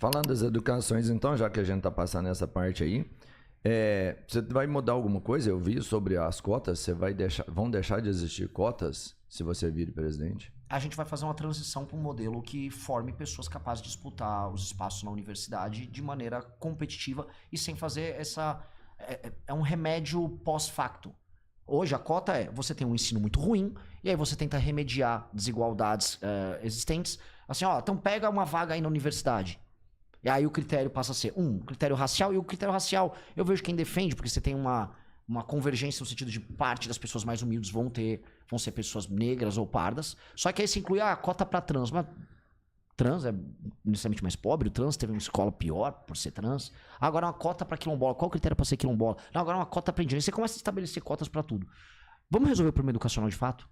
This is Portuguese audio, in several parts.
Falando das educações, então, já que a gente tá passando nessa parte aí, você vai mudar alguma coisa? Eu vi sobre as cotas, vão deixar de existir cotas se você vir presidente? A gente vai fazer uma transição para um modelo que forme pessoas capazes de disputar os espaços na universidade de maneira competitiva e sem fazer essa... É um remédio pós-facto. Hoje a cota você tem um ensino muito ruim e aí você tenta remediar desigualdades existentes. Assim, ó, então pega uma vaga aí na universidade. E aí o critério passa a ser critério racial, e o critério racial eu vejo quem defende, porque você tem uma convergência no sentido de parte das pessoas mais humildes vão ser pessoas negras ou pardas. Só que aí você inclui a cota para trans. Mas trans é necessariamente mais pobre, o trans teve uma escola pior por ser trans. Agora uma cota para quilombola. Qual o critério para ser quilombola? Não, agora uma cota para indígena. Você começa a estabelecer cotas para tudo. Vamos resolver o problema educacional de fato?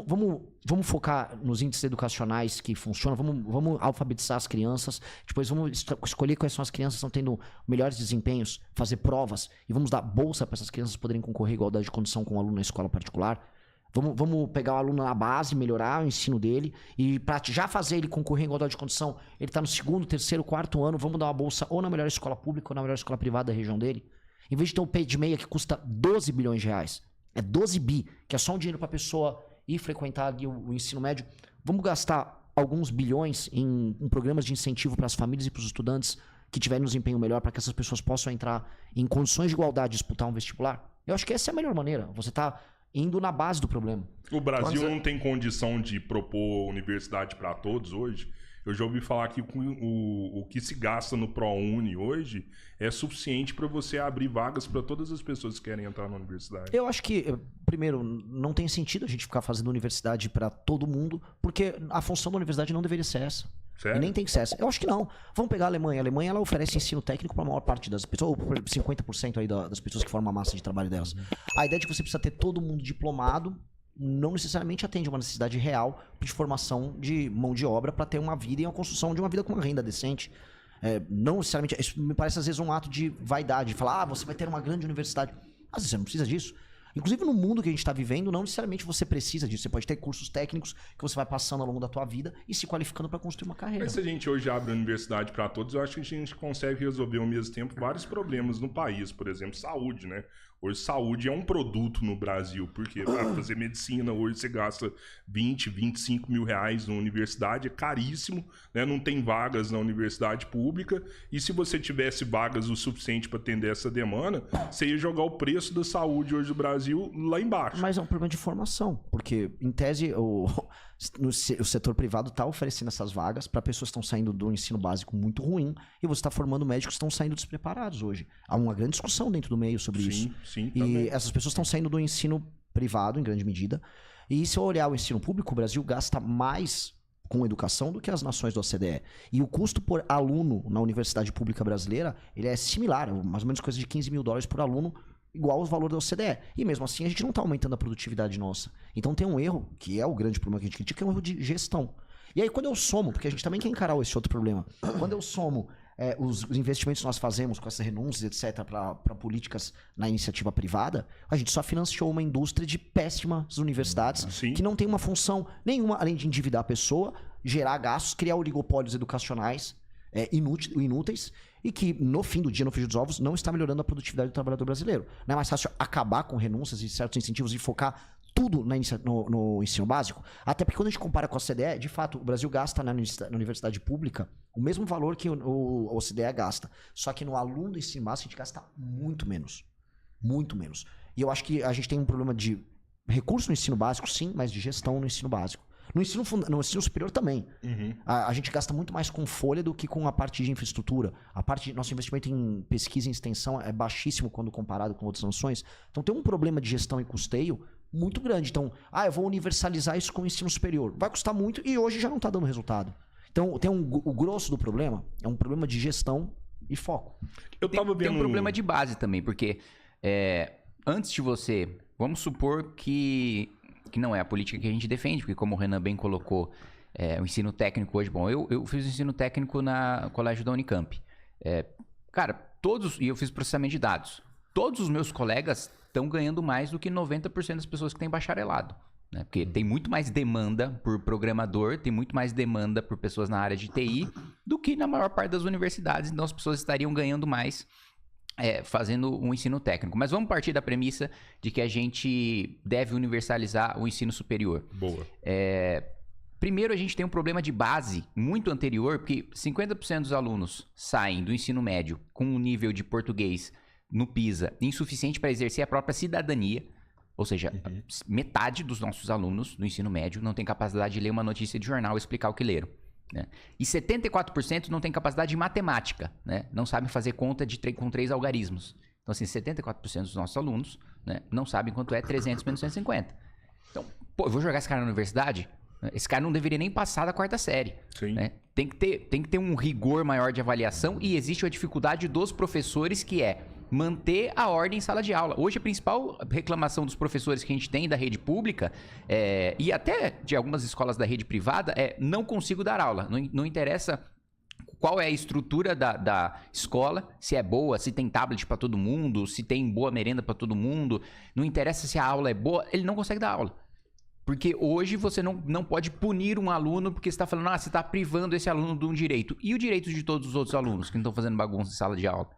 Vamos focar nos índices educacionais que funcionam, vamos alfabetizar as crianças, depois vamos escolher quais são as crianças que estão tendo melhores desempenhos, fazer provas, e vamos dar bolsa para essas crianças poderem concorrer em igualdade de condição com o aluno na escola particular. Vamos pegar o aluno na base, melhorar o ensino dele, e para já fazer ele concorrer em igualdade de condição, ele está no 2º, 3º, 4º ano, vamos dar uma bolsa ou na melhor escola pública ou na melhor escola privada da região dele. Em vez de ter um pay de meia que custa 12 bilhões de reais, é 12 bi, que é só um dinheiro para a pessoa e frequentar ali o ensino médio, vamos gastar alguns bilhões em programas de incentivo para as famílias e para os estudantes que tiverem um desempenho melhor, para que essas pessoas possam entrar em condições de igualdade e disputar um vestibular? Eu acho que essa é a melhor maneira. Você está indo na base do problema. O Brasil não tem condição de propor universidade para todos hoje? Eu já ouvi falar que o que se gasta no ProUni hoje é suficiente para você abrir vagas para todas as pessoas que querem entrar na universidade. Eu acho que, primeiro, não tem sentido a gente ficar fazendo universidade para todo mundo, porque a função da universidade não deveria ser essa. Sério? E nem tem que ser essa. Eu acho que não. Vamos pegar a Alemanha. A Alemanha ela oferece ensino técnico para a maior parte das pessoas, ou 50% aí das pessoas que formam a massa de trabalho delas. A ideia de que você precisa ter todo mundo diplomado não necessariamente atende uma necessidade real de formação de mão de obra para ter uma vida e a construção de uma vida com uma renda decente. Não necessariamente... Isso me parece às vezes um ato de vaidade, de falar, você vai ter uma grande universidade. Às vezes você não precisa disso. Inclusive no mundo que a gente está vivendo, não necessariamente você precisa disso. Você pode ter cursos técnicos que você vai passando ao longo da tua vida e se qualificando para construir uma carreira. Mas se a gente hoje abre a universidade para todos, eu acho que a gente consegue resolver ao mesmo tempo vários problemas no país. Por exemplo, saúde, né? Hoje saúde é um produto no Brasil, porque para fazer medicina hoje você gasta 20, 25 mil reais na universidade, é caríssimo, né? Não tem vagas na universidade pública, e se você tivesse vagas o suficiente para atender essa demanda, você ia jogar o preço da saúde hoje do Brasil lá embaixo. Mas é um problema de formação, porque em tese o setor privado está oferecendo essas vagas para pessoas que estão saindo do ensino básico muito ruim, e você está formando médicos que estão saindo despreparados hoje. Há uma grande discussão dentro do meio sobre isso. Sim, e também. essas pessoas estão saindo do ensino privado, em grande medida. E se eu olhar o ensino público, o Brasil gasta mais com educação do que as nações da OCDE. E o custo por aluno na universidade pública brasileira, ele é similar, mais ou menos coisa de 15 mil dólares por aluno, igual ao valor da OCDE. E mesmo assim a gente não está aumentando a produtividade nossa. Então tem um erro, que é o grande problema que a gente critica, que é um erro de gestão. E aí quando eu somo, porque a gente também quer encarar esse outro problema, quando eu somo os investimentos que nós fazemos com essas renúncias, etc., para políticas na iniciativa privada, a gente só financiou uma indústria de péssimas universidades que não tem uma função nenhuma, além de endividar a pessoa, gerar gastos, criar oligopólios educacionais inúteis, e que no fim do dia, no frigir dos ovos, não está melhorando a produtividade do trabalhador brasileiro. Não é mais fácil acabar com renúncias e certos incentivos e focar tudo no ensino básico? Até porque quando a gente compara com a OCDE, de fato, o Brasil gasta na universidade pública o mesmo valor que a OCDE gasta. Só que no aluno do ensino básico a gente gasta muito menos. Muito menos. E eu acho que a gente tem um problema de recurso no ensino básico, sim, mas de gestão no ensino básico. No ensino superior também. A gente gasta muito mais com folha do que com a parte de infraestrutura. Nosso investimento em pesquisa e extensão é baixíssimo quando comparado com outras nações. Então tem um problema de gestão e custeio muito grande. Então, eu vou universalizar isso com o ensino superior. Vai custar muito e hoje já não está dando resultado. Então o grosso do problema é um problema de gestão e foco. Tem um problema de base também, porque antes de você... Vamos supor que não é a política que a gente defende, porque como o Renan bem colocou, o ensino técnico hoje... Bom, eu fiz o ensino técnico no colégio da Unicamp. E eu fiz processamento de dados. Todos os meus colegas estão ganhando mais do que 90% das pessoas que têm bacharelado. né? Porque tem muito mais demanda por programador, tem muito mais demanda por pessoas na área de TI do que na maior parte das universidades. Então as pessoas estariam ganhando mais fazendo um ensino técnico. Mas vamos partir da premissa de que a gente deve universalizar o ensino superior. Boa. Primeiro, a gente tem um problema de base muito anterior, porque 50% dos alunos saem do ensino médio com um nível de português no PISA insuficiente para exercer a própria cidadania. Ou seja, metade dos nossos alunos do ensino médio não tem capacidade de ler uma notícia de jornal e explicar o que leram. Né? E 74% não tem capacidade de matemática, né? Não sabem fazer conta com 3 algarismos. Então, assim, 74% dos nossos alunos, né, não sabem quanto é 300 menos 150. Então, pô, eu vou jogar esse cara na universidade? Esse cara não deveria nem passar da 4ª série. Sim. Né? Tem que ter um rigor maior de avaliação e existe a dificuldade dos professores, que é manter a ordem em sala de aula. Hoje, a principal reclamação dos professores que a gente tem da rede pública e até de algumas escolas da rede privada não consigo dar aula. Não interessa qual é a estrutura da escola, se é boa, se tem tablet para todo mundo, se tem boa merenda para todo mundo. Não interessa se a aula é boa, ele não consegue dar aula. Porque hoje você não pode punir um aluno porque você está falando, você está privando esse aluno de um direito. E o direito de todos os outros alunos que não estão fazendo bagunça em sala de aula?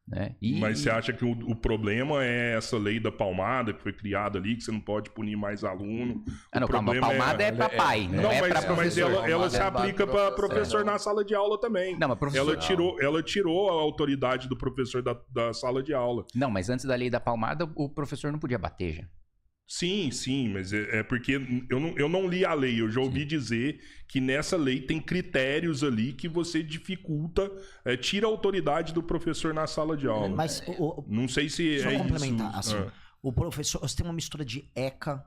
Né? Mas você acha que o problema é essa lei da palmada que foi criada ali, que você não pode punir mais aluno? Não, calma, a palmada é para pai, não é para professor. Mas ela se aplica para professor na sala de aula também. Não, mas professor... Ela tirou a autoridade do professor da sala de aula. Não, mas antes da lei da palmada, o professor não podia bater já. Sim, mas é porque eu não li a lei, eu já ouvi dizer que nessa lei tem critérios ali que você dificulta, tira a autoridade do professor na sala de aula. Mas não sei se só é complementar, isso. assim, o professor, você tem uma mistura de ECA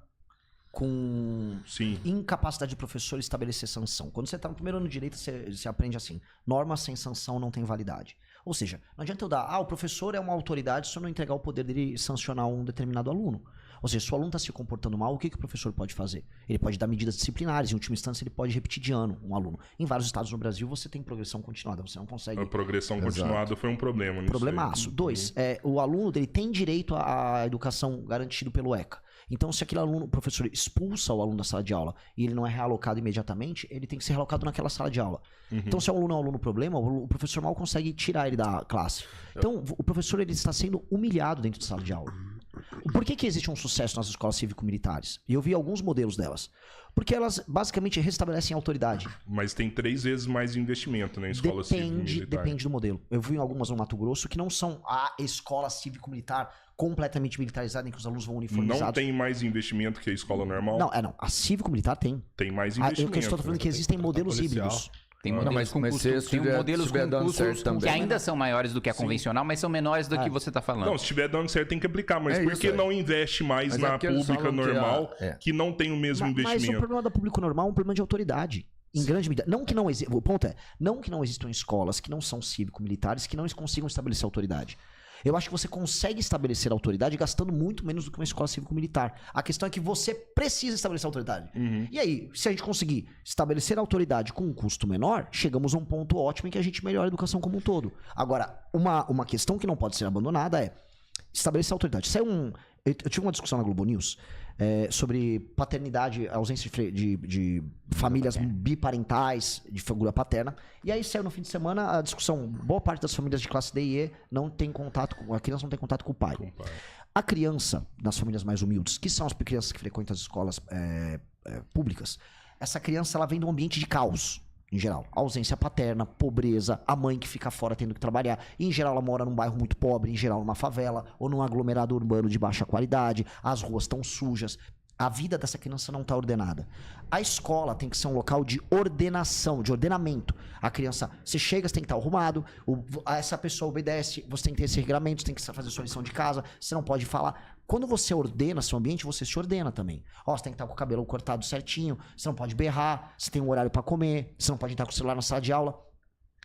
com incapacidade de professor estabelecer sanção. Quando você está no primeiro ano de direito, você aprende assim, norma sem sanção não tem validade. Ou seja, não adianta eu dar, o professor é uma autoridade se eu não entregar o poder dele sancionar um determinado aluno. Ou seja, se o aluno está se comportando mal, o que o professor pode fazer? Ele pode dar medidas disciplinares, em última instância ele pode repetir de ano um aluno. Em vários estados no Brasil você tem progressão continuada, você não consegue... A progressão continuada foi um problema nisso. Problemaço. 2, o aluno dele tem direito à educação garantido pelo ECA. Então, se aquele aluno, o professor expulsa o aluno da sala de aula e ele não é realocado imediatamente, ele tem que ser realocado naquela sala de aula. Então, se o aluno é um aluno problema, o professor mal consegue tirar ele da classe. Então, o professor ele está sendo humilhado dentro da sala de aula. Por que existe um sucesso nas escolas cívico-militares? E eu vi alguns modelos delas. Porque elas basicamente restabelecem a autoridade. Mas tem 3 vezes mais investimento na escola cívico-militar. Depende do modelo. Eu vi algumas no Mato Grosso que não são a escola cívico-militar completamente militarizada em que os alunos vão uniformizados. Não tem mais investimento que a escola normal? Não. A cívico-militar tem. Tem mais investimento. O que eu estou falando é que existem modelos híbridos. Tem modelos com custos, tem modelos com custos que ainda são maiores do que a convencional, mas são menores do que você está falando. Não, se estiver dando certo tem que aplicar, mas por que não investe mais na pública normal que não tem o mesmo investimento? Mas o problema da pública normal é um problema de autoridade. Em grande medida. Não que não exista. O ponto é, não que não existam escolas que não são cívico-militares que não consigam estabelecer autoridade. Eu acho que você consegue estabelecer autoridade gastando muito menos do que uma escola cívico-militar. A questão é que você precisa estabelecer autoridade. E aí, se a gente conseguir estabelecer autoridade com um custo menor, chegamos a um ponto ótimo em que a gente melhora a educação como um todo. Agora, uma questão que não pode ser abandonada é estabelecer autoridade. Eu tive uma discussão na Globo News sobre paternidade, ausência de famílias biparentais, de figura paterna. E aí saiu no fim de semana a discussão. Boa parte das famílias de classe D e E não tem contato a criança não tem contato com o pai. A criança, nas famílias mais humildes, que são as crianças que frequentam as escolas públicas, essa criança ela vem de um ambiente de caos. Em geral, ausência paterna, pobreza, a mãe que fica fora tendo que trabalhar. E, em geral, ela mora num bairro muito pobre, em geral, numa favela ou num aglomerado urbano de baixa qualidade. As ruas estão sujas. A vida dessa criança não está ordenada. A escola tem que ser um local de ordenação, de ordenamento. A criança, você chega, você tem que estar arrumado, essa pessoa obedece, você tem que ter esse regramento, você tem que fazer sua lição de casa, você não pode falar. Quando você ordena seu ambiente, você se ordena também. Você tem que estar com o cabelo cortado certinho, você não pode berrar, você tem um horário para comer, você não pode entrar com o celular na sala de aula.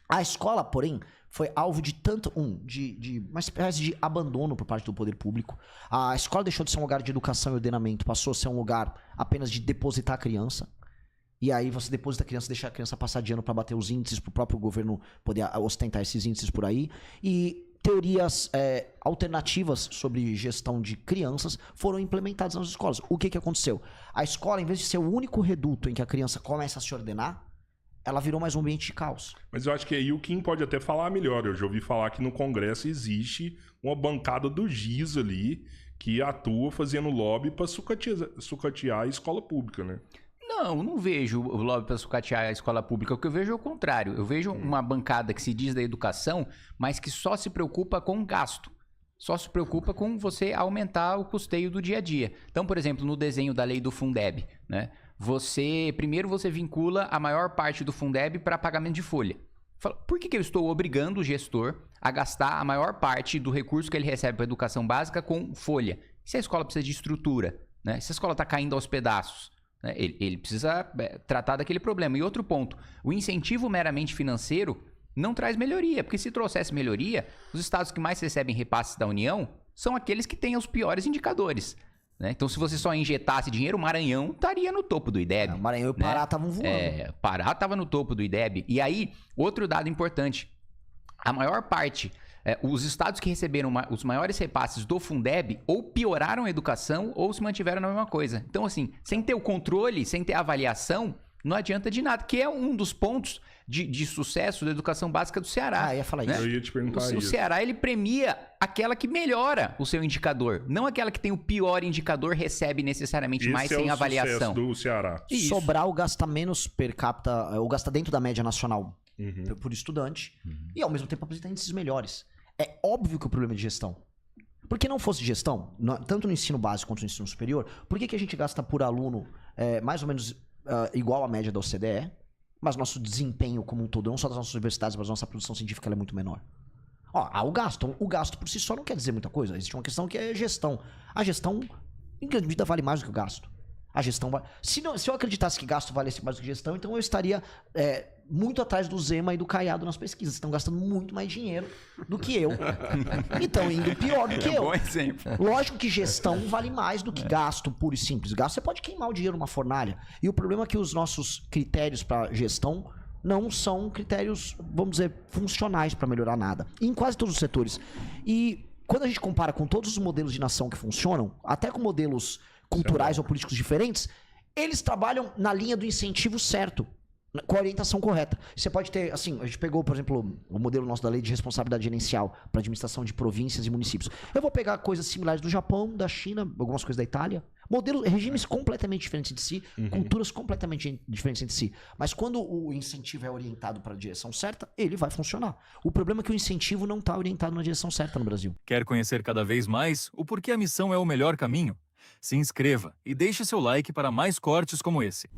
A escola, porém, foi alvo de tanto de uma espécie de abandono por parte do poder público. A escola deixou de ser um lugar de educação e ordenamento, passou a ser um lugar apenas de depositar a criança. E aí você deposita a criança, deixa a criança passar de ano para bater os índices, para o próprio governo poder ostentar esses índices por aí. E teorias alternativas sobre gestão de crianças foram implementadas nas escolas. O que aconteceu? A escola, em vez de ser o único reduto em que a criança começa a se ordenar, ela virou mais um ambiente de caos. Mas eu acho que aí o Kim pode até falar melhor. Eu já ouvi falar que no Congresso existe uma bancada do GIS ali que atua fazendo lobby para sucatear a escola pública, né? Não vejo o lobby para sucatear a escola pública. O que eu vejo é o contrário. Eu vejo uma bancada que se diz da educação, mas que só se preocupa com gasto. Só se preocupa com você aumentar o custeio do dia a dia. Então, por exemplo, no desenho da lei do Fundeb, né? Primeiro você vincula a maior parte do Fundeb para pagamento de folha. Por que eu estou obrigando o gestor a gastar a maior parte do recurso que ele recebe para a educação básica com folha? Se a escola precisa de estrutura, né? Se a escola está caindo aos pedaços, né? Ele precisa tratar daquele problema. E outro ponto, o incentivo meramente financeiro não traz melhoria, porque se trouxesse melhoria, os estados que mais recebem repasses da União são aqueles que têm os piores indicadores. Né? Então, se você só injetasse dinheiro, o Maranhão estaria no topo do IDEB. O Maranhão e o Pará estavam voando. Pará estava no topo do IDEB. E aí, outro dado importante, a maior parte, os estados que receberam os maiores repasses do Fundeb ou pioraram a educação ou se mantiveram na mesma coisa. Então, assim, sem ter o controle, sem ter a avaliação, não adianta de nada, que é um dos pontos de sucesso da educação básica do Ceará. Ia falar né? isso. Eu ia te perguntar isso. O Ceará, ele premia aquela que melhora o seu indicador, não aquela que tem o pior indicador, recebe necessariamente mais sem avaliação. Do Ceará. Isso. Sobral gasta menos per capita, ou gasta dentro da média nacional por estudante, e ao mesmo tempo apresenta índices melhores. É óbvio que o problema é de gestão. Por que não fosse gestão, tanto no ensino básico quanto no ensino superior, por que a gente gasta por aluno mais ou menos igual à média da OCDE, mas nosso desempenho como um todo, não só das nossas universidades, mas nossa produção científica ela é muito menor? O gasto. O gasto por si só não quer dizer muita coisa. Existe uma questão que é gestão. A gestão, em grande medida, vale mais do que o gasto. A gestão vale... Se eu acreditasse que gasto valesse mais do que gestão, então eu estaria muito atrás do Zema e do Caiado nas pesquisas. Estão gastando muito mais dinheiro do que eu. Então, indo pior do que eu. Bom exemplo. Lógico que gestão vale mais do que gasto puro e simples. Gasto, você pode queimar o dinheiro numa fornalha. E o problema é que os nossos critérios para gestão não são critérios, vamos dizer, funcionais para melhorar nada. E em quase todos os setores. E quando a gente compara com todos os modelos de nação que funcionam, até com modelos culturais ou políticos diferentes, eles trabalham na linha do incentivo certo, com a orientação correta. Você pode ter, assim, a gente pegou, por exemplo, o modelo nosso da lei de responsabilidade gerencial para administração de províncias e municípios. Eu vou pegar coisas similares do Japão, da China, algumas coisas da Itália, regimes completamente diferentes de si, culturas completamente diferentes entre si. Mas quando o incentivo é orientado para a direção certa, ele vai funcionar. O problema é que o incentivo não está orientado na direção certa no Brasil. Quer conhecer cada vez mais o porquê a missão é o melhor caminho? Se inscreva e deixe seu like para mais cortes como esse.